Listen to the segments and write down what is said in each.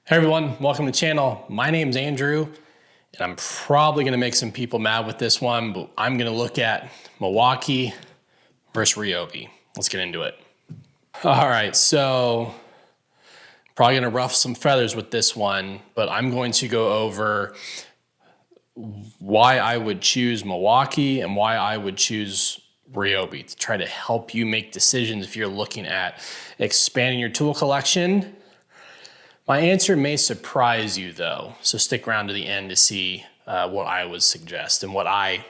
Hey everyone, welcome to the channel. My name's Andrew, and I'm probably gonna make some people mad with this one, but I'm gonna look at Milwaukee versus Ryobi. Let's get into it. All right, so probably gonna ruffle some feathers with this one, but I'm going to go over why I would choose Milwaukee and why I would choose Ryobi to try to help you make decisions if you're looking at expanding your tool collection. My answer may surprise you though, so stick around to the end to see what I would suggest and what I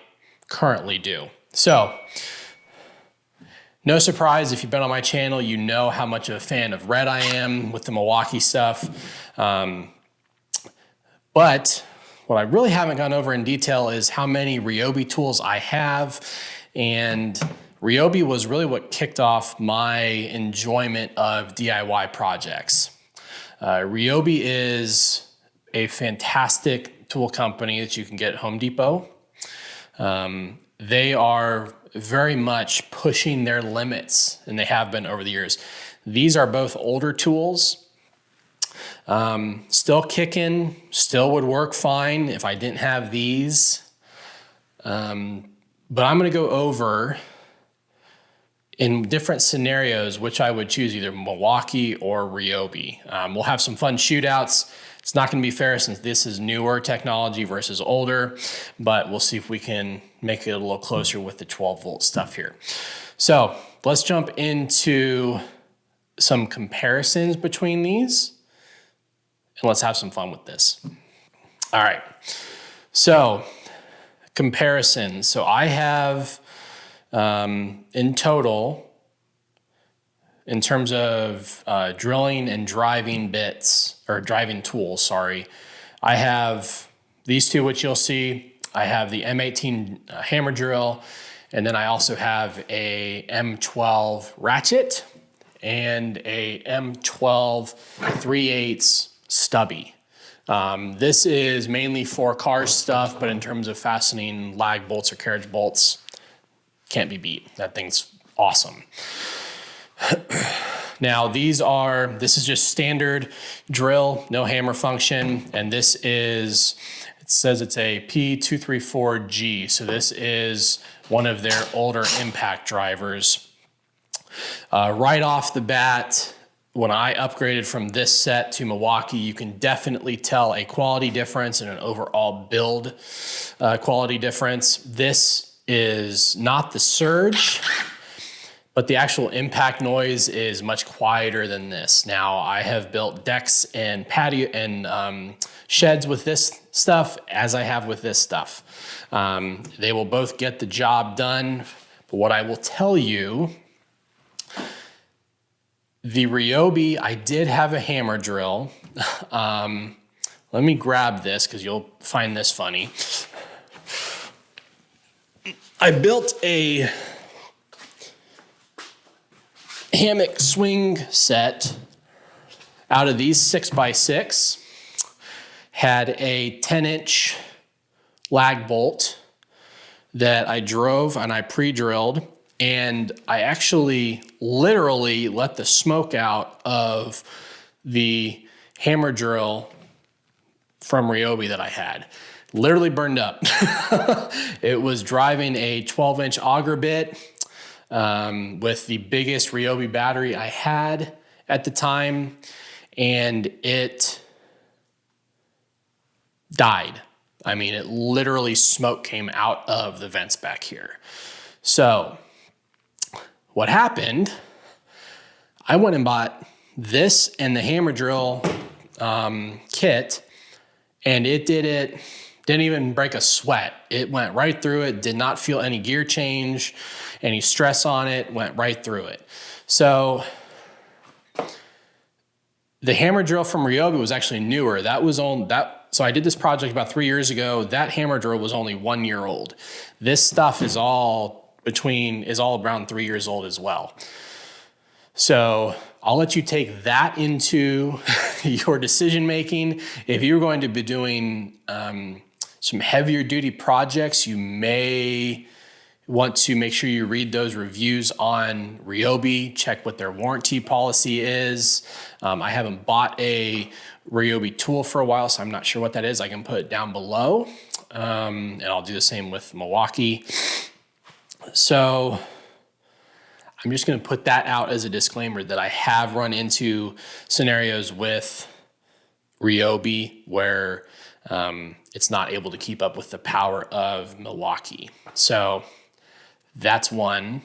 currently do. So, no surprise if you've been on my channel, you know how much of a fan of red I am with the Milwaukee stuff. But what I really haven't gone over in detail is how many Ryobi tools I have, and Ryobi was really what kicked off my enjoyment of DIY projects. Ryobi is a fantastic tool company that you can get at Home Depot. They are very much pushing their limits, and they have been over the years. These are both older tools, still kicking, still would work fine if I didn't have these. But I'm gonna go over in different scenarios, which I would choose either Milwaukee or Ryobi. We'll have some fun shootouts. It's not gonna be fair since this is newer technology versus older, but we'll see if we can make it a little closer with the 12-volt stuff here. So let's jump into some comparisons between these, and let's have some fun with this. All right, so comparisons. So I have, in total, in terms of drilling and driving bits, or driving tools, sorry, I have these two, which you'll see. I have the M18 hammer drill, and then I also have a M12 ratchet and a M12 3/8 stubby. This is mainly for car stuff, but in terms of fastening lag bolts or carriage bolts, can't be beat. That thing's awesome. Now this is just standard drill, no hammer function. And this is, it says it's a P234G. So this is one of their older impact drivers. Right off the bat, when I upgraded from this set to Milwaukee, you can definitely tell a quality difference and an overall build quality difference. This is not the surge, but the actual impact noise is much quieter than this. Now, I have built decks and patio and sheds with this stuff as I have with this stuff. They will both get the job done, but what I will tell you, the Ryobi, I did have a hammer drill. Let me grab this because you'll find this funny. I built a hammock swing set out of these 6x6, had a 10-inch lag bolt that I drove and I pre-drilled, and I actually literally let the smoke out of the hammer drill from Ryobi that I had. Literally burned up. It was driving a 12-inch auger bit with the biggest Ryobi battery I had at the time, and it died. I mean, it literally, smoke came out of the vents back here. So what happened, I went and bought this and the hammer drill kit, and it didn't even break a sweat. It went right through it, did not feel any gear change, any stress on it, went right through it. So the hammer drill from Ryobi was actually newer. So I did this project about 3 years ago. That hammer drill was only 1 year old. This stuff is all around 3 years old as well. So I'll let you take that into your decision making. If you're going to be doing some heavier duty projects, you may want to make sure you read those reviews on Ryobi, check what their warranty policy is. I haven't bought a Ryobi tool for a while, so I'm not sure what that is. I can put it down below, and I'll do the same with Milwaukee. So I'm just gonna put that out as a disclaimer that I have run into scenarios with Ryobi where it's not able to keep up with the power of Milwaukee. So that's one.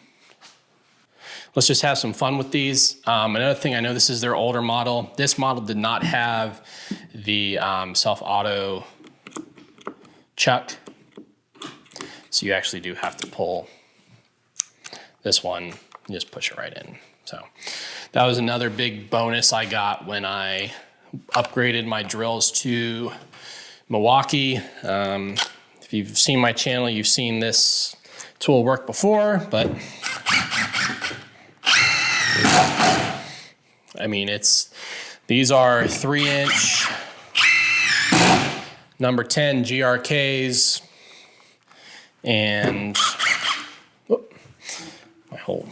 Let's just have some fun with these. Another thing, I know this is their older model. This model did not have the self-auto chuck. So you actually do have to pull this one, and just push it right in. So that was another big bonus I got when I upgraded my drills to Milwaukee. If you've seen my channel, you've seen this tool work before, but I mean, these are 3-inch number 10 GRKs, and whoop, my whole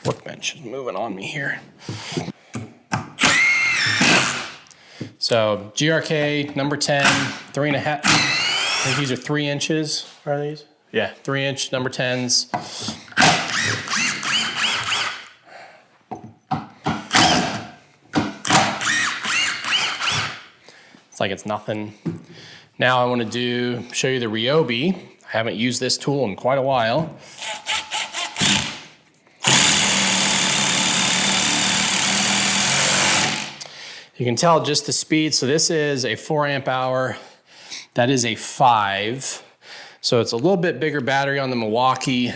workbench is moving on me here. So GRK number 10, 3.5. I think these are 3 inches. Are these? Yeah, 3-inch number 10s. It's like it's nothing. Now I want to show you the Ryobi. I haven't used this tool in quite a while. You can tell just the speed. So this is a 4 amp hour. That is a 5. So it's a little bit bigger battery on the Milwaukee.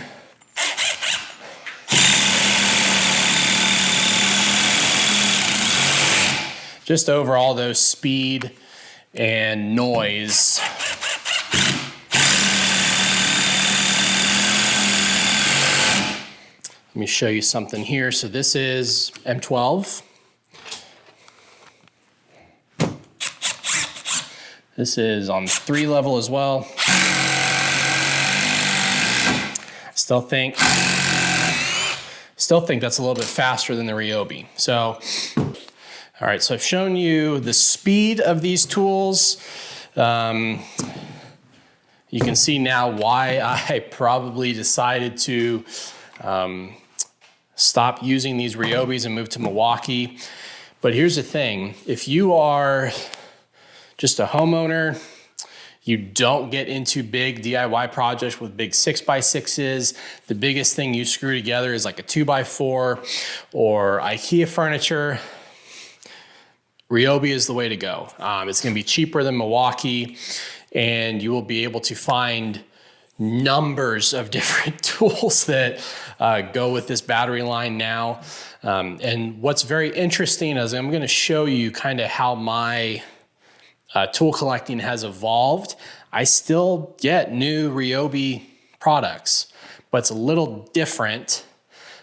Just overall though, speed and noise. Let me show you something here. So this is M12. This is on 3 level as well. Still think that's a little bit faster than the Ryobi. So, all right, so I've shown you the speed of these tools. You can see now why I probably decided to stop using these Ryobis and move to Milwaukee. But here's the thing, if you are just a homeowner, you don't get into big DIY projects with big 6x6s. The biggest thing you screw together is like a 2x4 or IKEA furniture. Ryobi is the way to go. It's gonna be cheaper than Milwaukee, and you will be able to find numbers of different tools that go with this battery line now. And what's very interesting is I'm gonna show you kind of how my tool collecting has evolved. I still get new Ryobi products, but it's a little different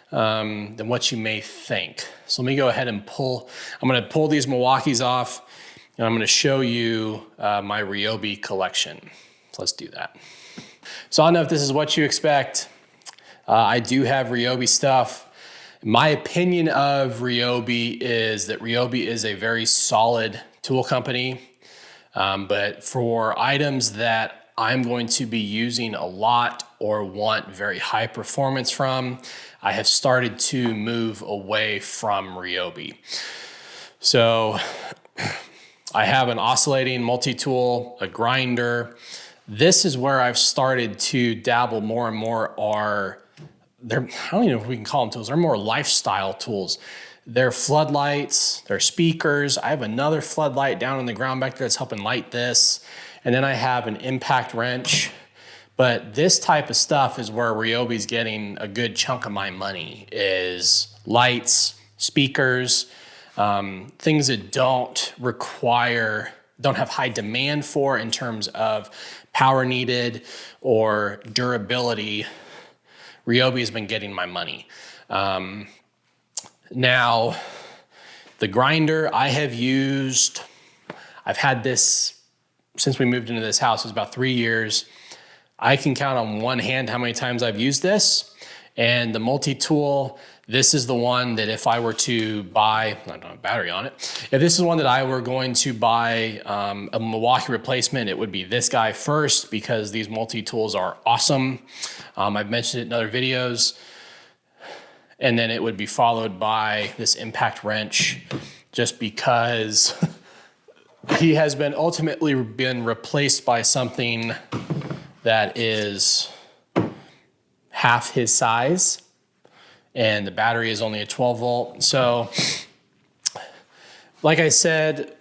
than what you may think. So let me go ahead and I'm gonna pull these Milwaukees off, and I'm gonna show you my Ryobi collection. So let's do that. So I don't know if this is what you expect. I do have Ryobi stuff. My opinion of Ryobi is that Ryobi is a very solid tool company. But for items that I'm going to be using a lot or want very high performance from, I have started to move away from Ryobi. So I have an oscillating multi-tool, a grinder. This is where I've started to dabble more and more. I don't even know if we can call them tools. They're more lifestyle tools. They're floodlights, they're speakers. I have another floodlight down on the ground back there that's helping light this. And then I have an impact wrench. But this type of stuff is where Ryobi's getting a good chunk of my money, is lights, speakers, things that don't have high demand for in terms of power needed or durability. Ryobi has been getting my money. Now, the grinder I've had this since we moved into this house. It's about 3 years. I can count on one hand how many times I've used this. And the multi-tool, this is the one that if I were to buy, I don't have a battery on it. If this is one that I were going to buy a Milwaukee replacement, it would be this guy first because these multi-tools are awesome. I've mentioned it in other videos. And then it would be followed by this impact wrench just because he has been ultimately replaced by something that is half his size, and the battery is only a 12 volt. So like I said,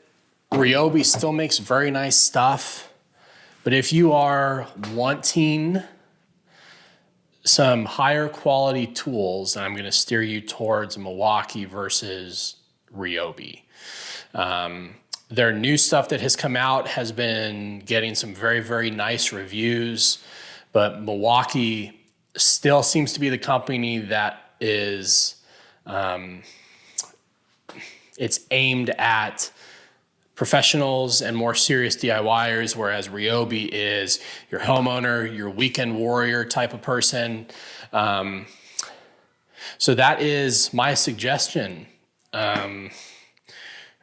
Ryobi still makes very nice stuff, but if you are wanting some higher quality tools, then I'm going to steer you towards Milwaukee versus Ryobi. Their new stuff that has come out has been getting some very, very nice reviews, but Milwaukee still seems to be the company that is, it's aimed at professionals and more serious DIYers, whereas Ryobi is your homeowner, your weekend warrior type of person. So that is my suggestion.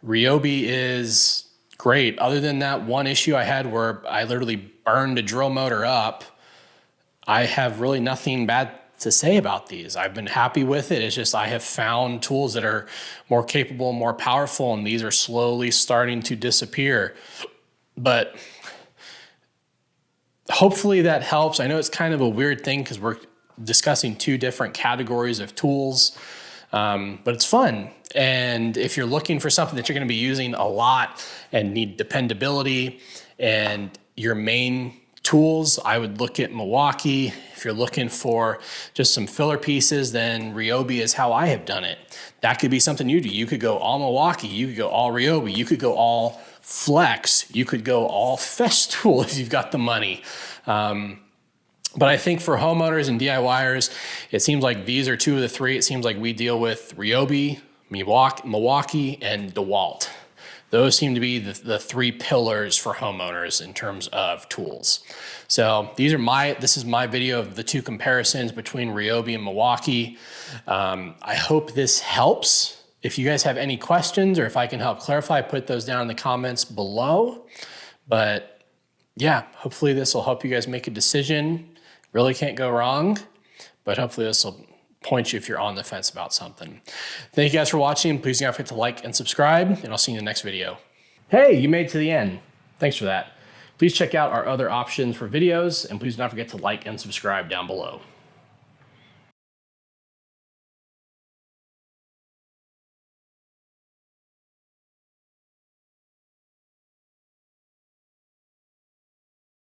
Ryobi is great. Other than that one issue I had where I literally burned a drill motor up, I have really nothing bad to say about these. I've been happy with it. It's just I have found tools that are more capable, more powerful, and these are slowly starting to disappear. But hopefully that helps. I know it's kind of a weird thing because we're discussing two different categories of tools, but it's fun. And if you're looking for something that you're going to be using a lot and need dependability and your main tools, I would look at Milwaukee. If you're looking for just some filler pieces, then Ryobi is how I have done it. That could be something you do. You could go all Milwaukee, you could go all Ryobi, you could go all Flex, you could go all Festool if you've got the money. But I think for homeowners and DIYers, it seems like these are two of the three. It seems like we deal with Ryobi, Milwaukee, and DeWalt. Those seem to be the three pillars for homeowners in terms of tools. So this is my video of the two comparisons between Ryobi and Milwaukee. I hope this helps. If you guys have any questions or if I can help clarify, put those down in the comments below. But yeah, hopefully this will help you guys make a decision. Really can't go wrong, but hopefully this will point you if you're on the fence about something. Thank you guys for watching. Please don't forget to like and subscribe, and I'll see you in the next video. Hey, you made it to the end. Thanks for that. Please check out our other options for videos, and please don't forget to like and subscribe down below.